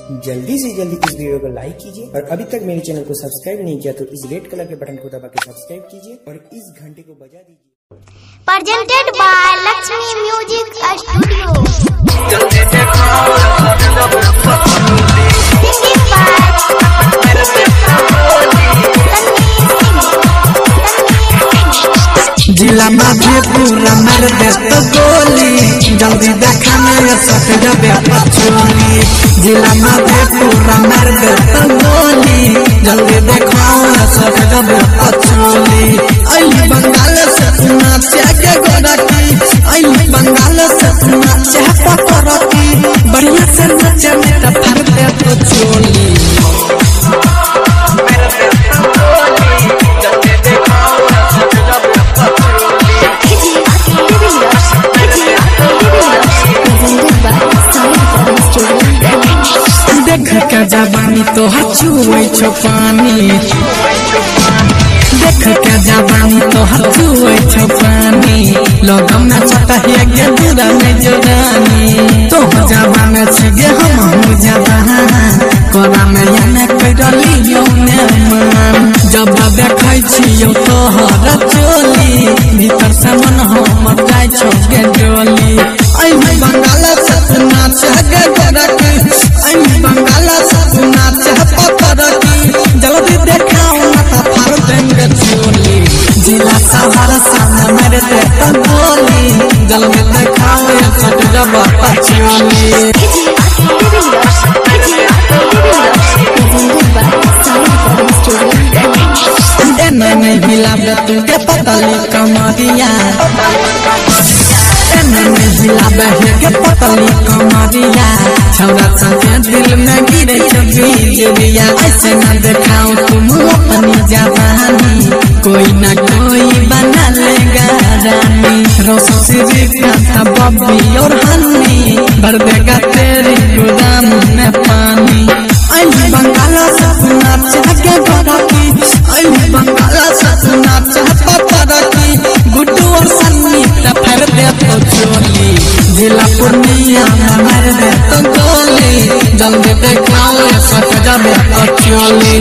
जल्दी से जल्दी इस वीडियो को लाइक कीजिए और अभी तक मेरे चैनल को सब्सक्राइब नहीं किया तो इस रेड कलर के बटन को दबा के सब्सक्राइब कीजिए और इस घंटे को बजा दीजिए। Presented by Lakshmi Music Studio. जिला मधेपुरा मर दे तो गोली जल्दी देखने सट जबे पछोली। जिला मधेपुरा मर दे तो गोली जल्दी देखो सट जबे पछोली। आई बंगाल से नाचे के गोरकी, आई बंगाल से नाचे पकड़की, बढ़िया से नाचे में तो फर दे तो चोली। देख के जवानी तो हचुए छो पानी, देख के जवानी तो हचुए छो पानी, लोगों में चटहिए के दूरा में जोरानी। तो जवान छगे हम हो जवान कोरा में याने करलियो ने मान। जब देखै छियो तोहर चोली भीतर से मन हमर जाय छो के डोली। आई बंगाल से नाच के गोरकी, आई बंगाल से नाच पकड़की, जल्दी देखाओ ना तो फाड़ देंगे चोली। जिला सहरसा में मेरे दे तो गोली जल्दी देखाओ सट जब पछोली। नहीं हिलाबे तुके पतली कमरिया, नहीं हिलाबे के पतली कमरिया, छौरा संगे दिल में गिरे बिजुरिया। ऐसे न देखाओ तुम अपनी जवानी, कोई न कोई बना लेगा रानी। रोशनी का बब्बी और हनी भर देगा तेरी गोदाम में पानी। आई बंगाल से नाच के गोरकी, आई बंगाल से नाच पकड़की, गुड्डू और सन्नी तो फर दे तो चोली। जिला पूर्णिया में मर दे तो गोली जल्दी देखाओ सट जबे तो चोली।